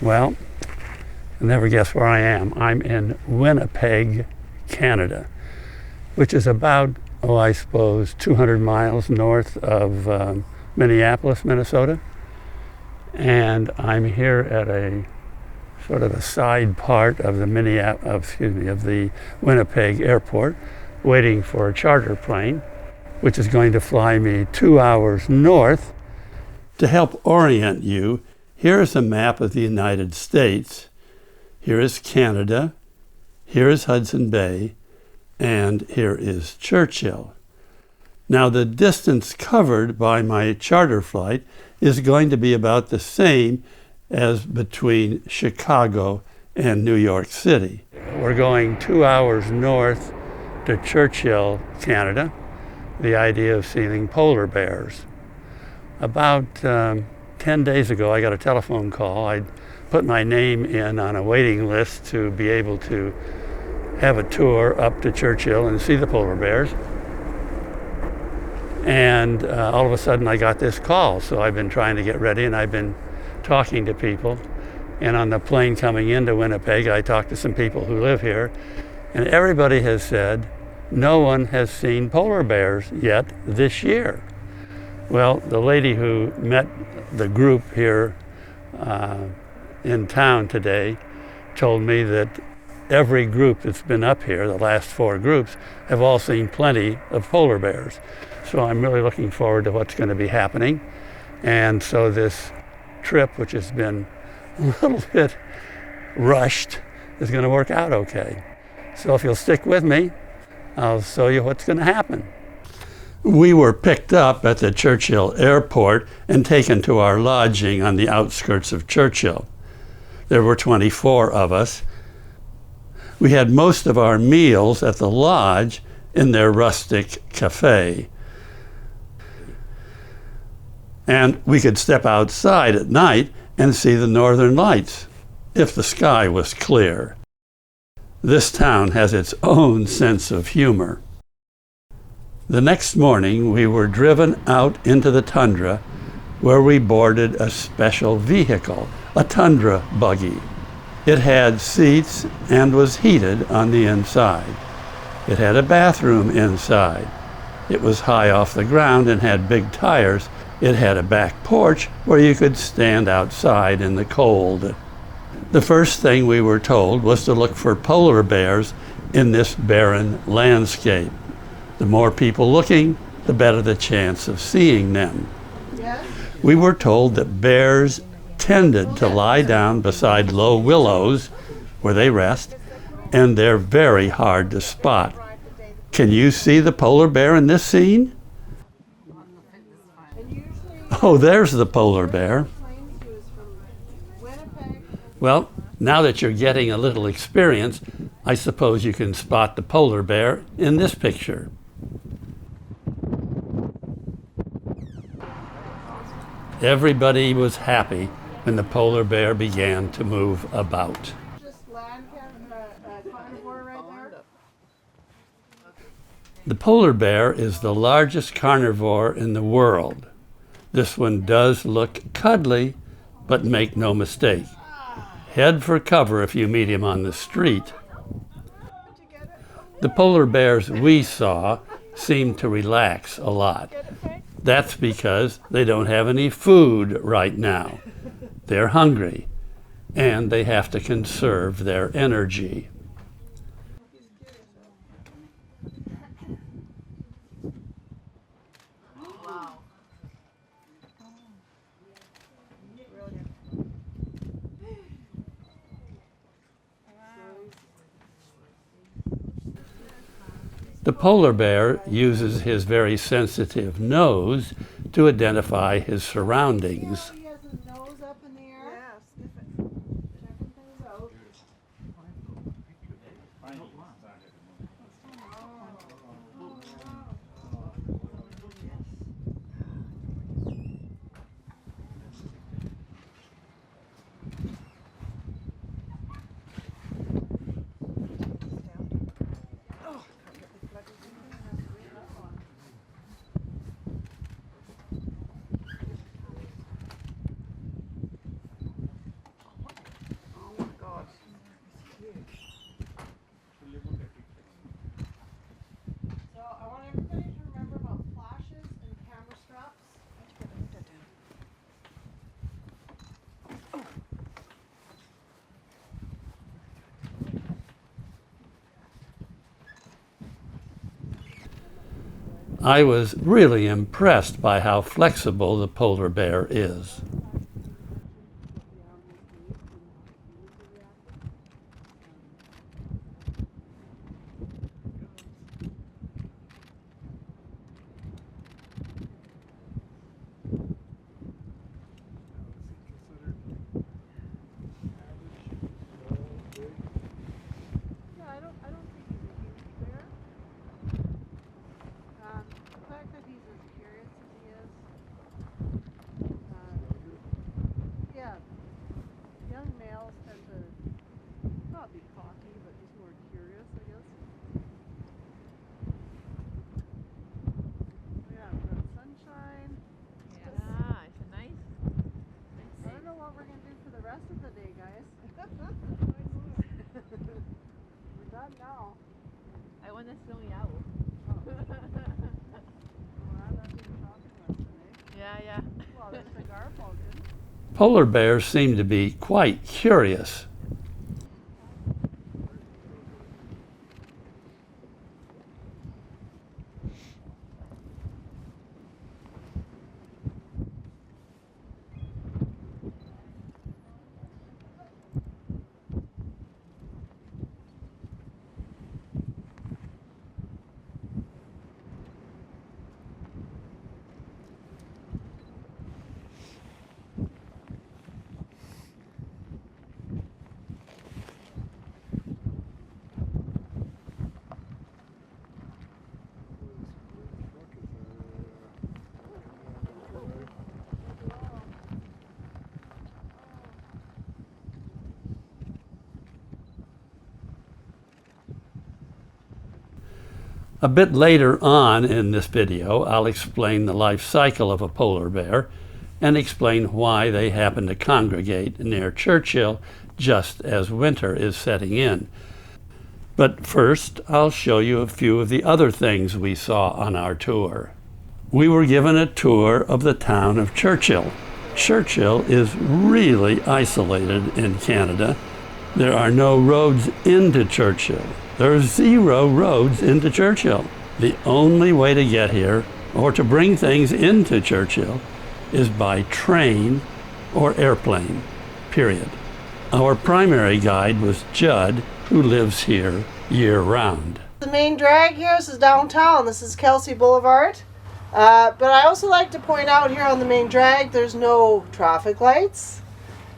Well, you'll never guess where I am. I'm in Winnipeg, Canada, which is about, I suppose, 200 miles north of Minneapolis, Minnesota. And I'm here at a sort of a side part of the Winnipeg airport, waiting for a charter plane, which is going to fly me 2 hours north. To help orient you, here is a map of the United States. Here is Canada, here is Hudson Bay, and here is Churchill. Now, the distance covered by my charter flight is going to be about the same as between Chicago and New York City. We're going 2 hours north to Churchill, Canada, the idea of seeing polar bears. About 10 days ago, I got a telephone call. I'd put my name in on a waiting list to be able to have a tour up to Churchill and see the polar bears. And all of a sudden I got this call. So I've been trying to get ready, and I've been talking to people. And on the plane coming into Winnipeg, I talked to some people who live here, and everybody has said no one has seen polar bears yet this year. Well, the lady who met the group here in town today told me that every group that's been up here, the last 4 groups, have all seen plenty of polar bears. So I'm really looking forward to what's going to be happening. And so this trip, which has been a little bit rushed, is going to work out okay. So if you'll stick with me, I'll show you what's going to happen. We were picked up at the Churchill airport and taken to our lodging on the outskirts of Churchill. There were 24 of us. We had most of our meals at the lodge in their rustic cafe. And we could step outside at night and see the northern lights, if the sky was clear. This town has its own sense of humor. The next morning, we were driven out into the tundra, where we boarded a special vehicle, a tundra buggy. It had seats and was heated on the inside. It had a bathroom inside. It was high off the ground and had big tires. It had a back porch where you could stand outside in the cold. The first thing we were told was to look for polar bears in this barren landscape. The more people looking, the better the chance of seeing them. We were told that bears tended to lie down beside low willows where they rest, and they're very hard to spot. Can you see the polar bear in this scene? Oh, there's the polar bear. Well, now that you're getting a little experience, I suppose you can spot the polar bear in this picture. Everybody was happy when the polar bear began to move about. The polar bear is the largest carnivore in the world. This one does look cuddly, but make no mistake. Head for cover if you meet him on the street. The polar bears we saw seemed to relax a lot. That's because they don't have any food right now. They're hungry, and they have to conserve their energy. The polar bear uses his very sensitive nose to identify his surroundings. He has his nose up in the air. Checking things out. I was really impressed by how flexible the polar bear is. I don't think he's a huge bear. The fact that he's as curious as he is. Yeah, young males tend to not be cocky, but just more curious, I guess. Yeah, we've got sunshine. Yeah, it's a nice. I don't know what we're gonna do for the rest of the day, guys. We're done now. I want a snowy owl. Yeah. Well, there's the garfalcon. Polar bears seem to be quite curious. A bit later on in this video, I'll explain the life cycle of a polar bear and explain why they happen to congregate near Churchill just as winter is setting in. But first, I'll show you a few of the other things we saw on our tour. We were given a tour of the town of Churchill. Churchill is really isolated in Canada. There are no roads into Churchill. There are 0 roads into Churchill. The only way to get here, or to bring things into Churchill, is by train or airplane, period. Our primary guide was Judd, who lives here year-round. The main drag here, this is downtown. This is Kelsey Boulevard. But I also like to point out here on the main drag, there's no traffic lights.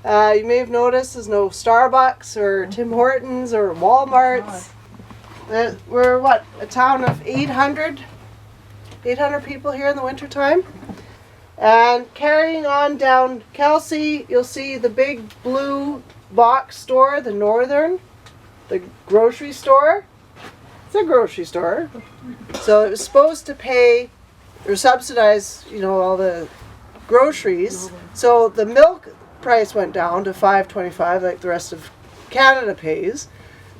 You may have noticed there's no Starbucks or Tim Hortons or Walmarts. We're what, a town of 800 people here in the wintertime. And carrying on down Kelsey, you'll see the big blue box store, the Northern, the grocery store. It's a grocery store. So it was supposed to pay or subsidize, all the groceries. So the milk price went down to $5.25 like the rest of Canada pays.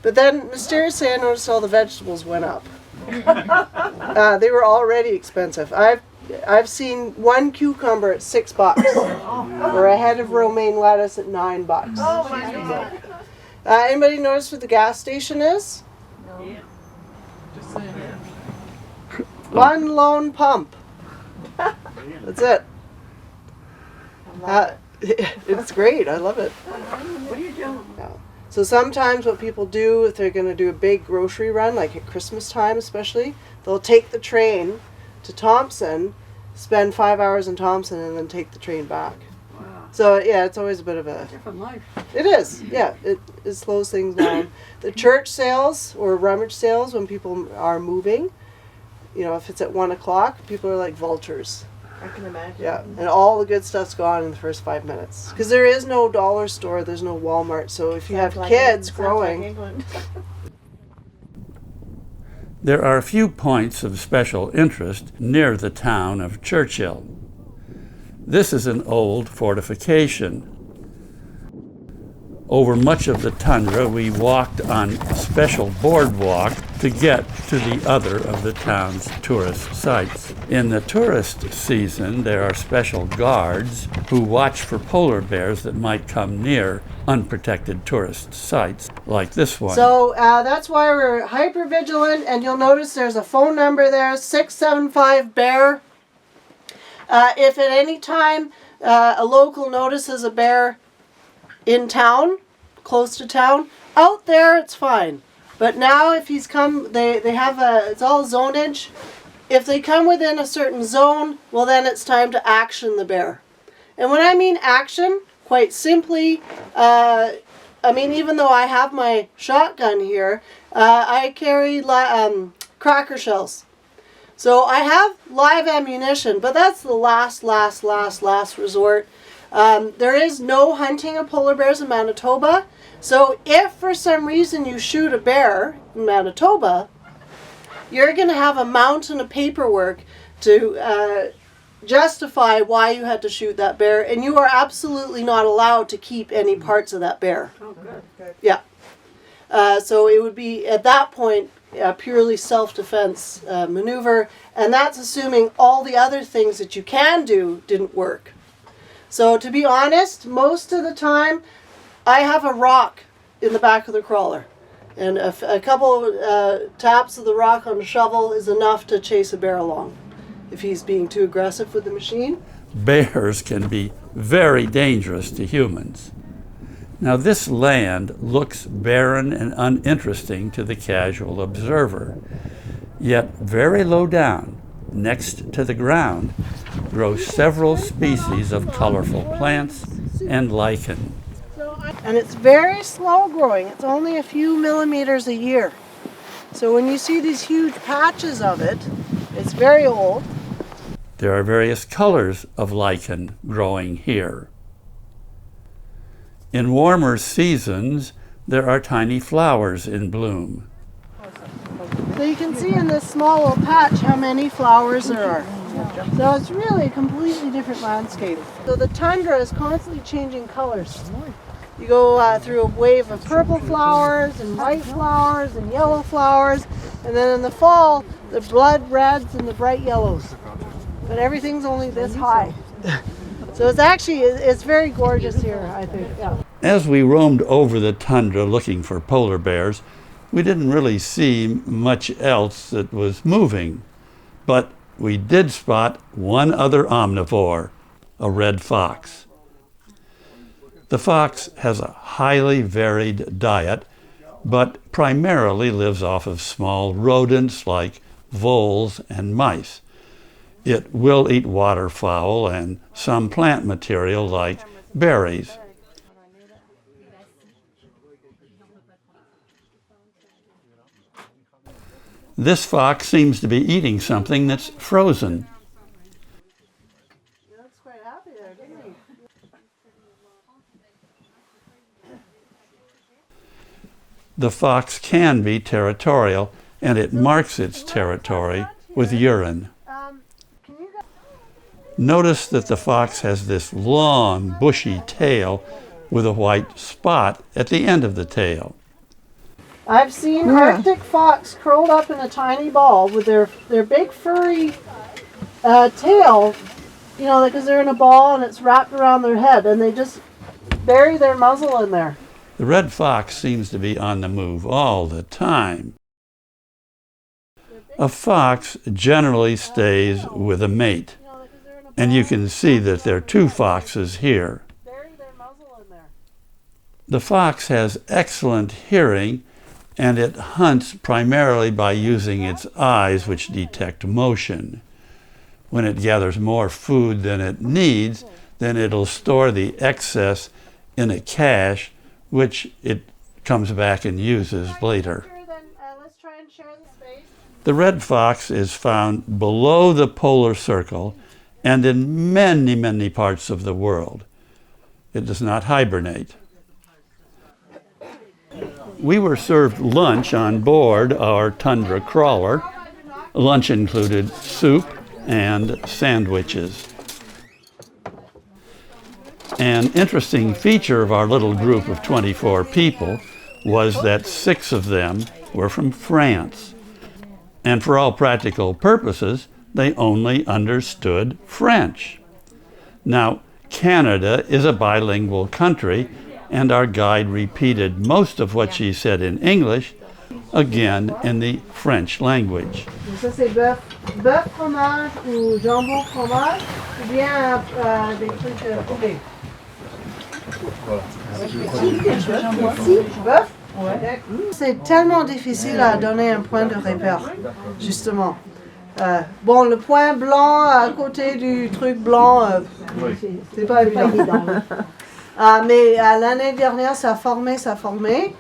But then mysteriously I noticed all the vegetables went up. They were already expensive. I've seen one cucumber at $6. Or a head of romaine lettuce at $9. Oh my God. Anybody notice what the gas station is? No. Just saying. One lone pump. That's it. It's great. I love it. What are you doing? Yeah. So sometimes what people do, if they're going to do a big grocery run, like at Christmas time especially, they'll take the train to Thompson, spend 5 hours in Thompson, and then take the train back. Wow. So yeah, it's always a bit of a Different life. It is, yeah. It slows things down. The church sales or rummage sales when people are moving, if it's at 1 o'clock, people are like vultures. I can imagine. Yeah, and all the good stuff's gone in the first 5 minutes. Because there is no dollar store, there's no Walmart. So if you have kids growing, There are a few points of special interest near the town of Churchill. This is an old fortification. Over much of the tundra, we walked on a special boardwalk to get to the other of the town's tourist sites. In the tourist season, there are special guards who watch for polar bears that might come near unprotected tourist sites like this one. So that's why we're hyper vigilant, and you'll notice there's a phone number there, 675-BEAR. If at any time a local notices a bear in town, close to town, out there it's fine. But now if he's come, they have it's all zonage. If they come within a certain zone, well then it's time to action the bear. And when I mean action, quite simply, even though I have my shotgun here, I carry cracker shells. So I have live ammunition, but that's the last resort. There is no hunting of polar bears in Manitoba. So if for some reason you shoot a bear in Manitoba, you're going to have a mountain of paperwork to justify why you had to shoot that bear, and you are absolutely not allowed to keep any parts of that bear. Oh, good. Yeah. So it would be, at that point, a purely self-defense maneuver, and that's assuming all the other things that you can do didn't work. So to be honest, most of the time, I have a rock in the back of the crawler, and a couple taps of the rock on a shovel is enough to chase a bear along if he's being too aggressive with the machine. Bears can be very dangerous to humans. Now, this land looks barren and uninteresting to the casual observer, yet very low down, next to the ground, grow several species of colorful plants and lichen. And it's very slow growing. It's only a few millimeters a year. So when you see these huge patches of it, it's very old. There are various colors of lichen growing here. In warmer seasons, there are tiny flowers in bloom. So you can see in this small little patch how many flowers there are. So it's really a completely different landscape. So the tundra is constantly changing colors. You go through a wave of purple flowers and white flowers and yellow flowers, and then in the fall, the blood reds and the bright yellows. But everything's only this high. So it's very gorgeous here, I think. Yeah. As we roamed over the tundra looking for polar bears, we didn't really see much else that was moving. But we did spot one other omnivore, a red fox. The fox has a highly varied diet, but primarily lives off of small rodents like voles and mice. It will eat waterfowl and some plant material like berries. This fox seems to be eating something that's frozen. He looks quite happy there, didn't he? The fox can be territorial, and it marks its territory with urine. Notice that the fox has this long, bushy tail with a white spot at the end of the tail. I've seen Arctic fox curled up in a tiny ball with their big furry tail, because they're in a ball and it's wrapped around their head, and they just bury their muzzle in there. The red fox seems to be on the move all the time. A fox generally stays with a mate, and you can see that there are two foxes here. The fox has excellent hearing, and it hunts primarily by using its eyes, which detect motion. When it gathers more food than it needs, then it'll store the excess in a cache, which it comes back and uses later. The red fox is found below the polar circle and in many, many parts of the world. It does not hibernate. We were served lunch on board our tundra crawler. Lunch included soup and sandwiches. An interesting feature of our little group of 24 people was that 6 of them were from France. And for all practical purposes, they only understood French. Now, Canada is a bilingual country, and our guide repeated most of what she said in English, again in the French language. Ça c'est bœuf, fromage ou jambon fromage, ou bien des trucs poulets. Bœuf. Ouais. C'est tellement difficile à donner un point de repère, justement. Bon, le point blanc à côté du truc blanc, c'est pas évident. Mais l'année dernière, ça formait.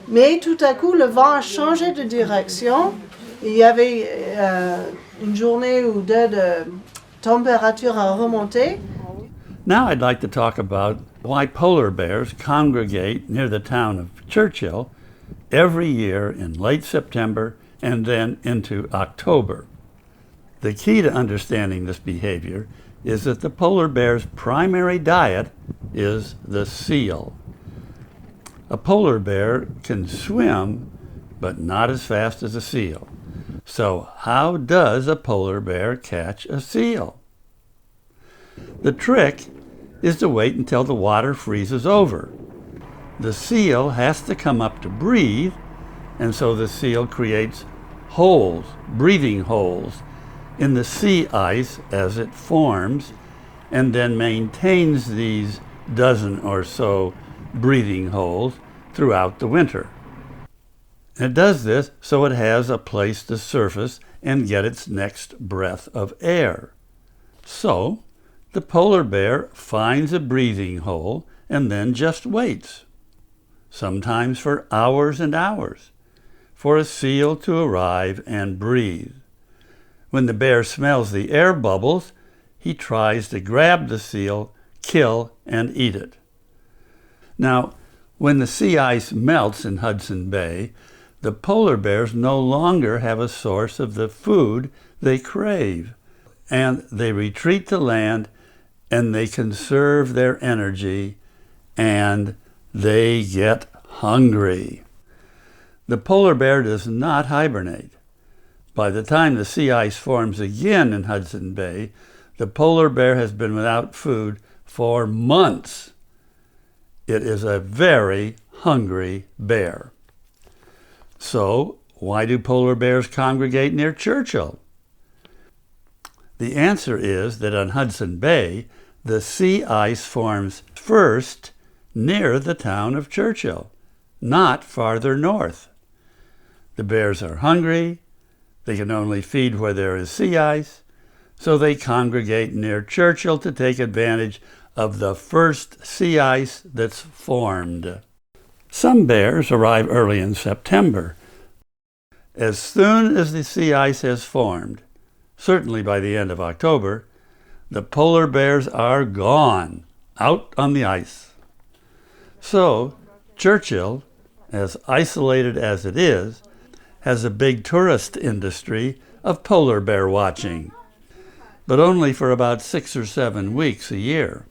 Mais tout à coup, le vent a changé de direction. Il y avait une journée ou deux de température à remonter. Now I'd like to talk about why polar bears congregate near the town of Churchill every year in late September and then into October. The key to understanding this behavior is that the polar bear's primary diet is the seal. A polar bear can swim, but not as fast as a seal. So how does a polar bear catch a seal? The trick is to wait until the water freezes over. The seal has to come up to breathe, and so the seal creates holes, breathing holes, in the sea ice as it forms, and then maintains these dozen or so breathing holes throughout the winter. It does this so it has a place to surface and get its next breath of air. So, the polar bear finds a breathing hole and then just waits, sometimes for hours and hours, for a seal to arrive and breathe. When the bear smells the air bubbles, he tries to grab the seal, kill, and eat it. Now, when the sea ice melts in Hudson Bay, the polar bears no longer have a source of the food they crave, and they retreat to land, and they conserve their energy, and they get hungry. The polar bear does not hibernate. By the time the sea ice forms again in Hudson Bay, the polar bear has been without food for months. It is a very hungry bear. So, why do polar bears congregate near Churchill? The answer is that on Hudson Bay, the sea ice forms first near the town of Churchill, not farther north. The bears are hungry. They can only feed where there is sea ice, so they congregate near Churchill to take advantage of the first sea ice that's formed. Some bears arrive early in September. As soon as the sea ice has formed, certainly by the end of October, the polar bears are gone, out on the ice. So, Churchill, as isolated as it is, has a big tourist industry of polar bear watching, but only for about 6 or 7 weeks a year.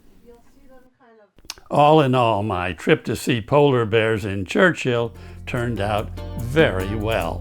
All in all, my trip to see polar bears in Churchill turned out very well.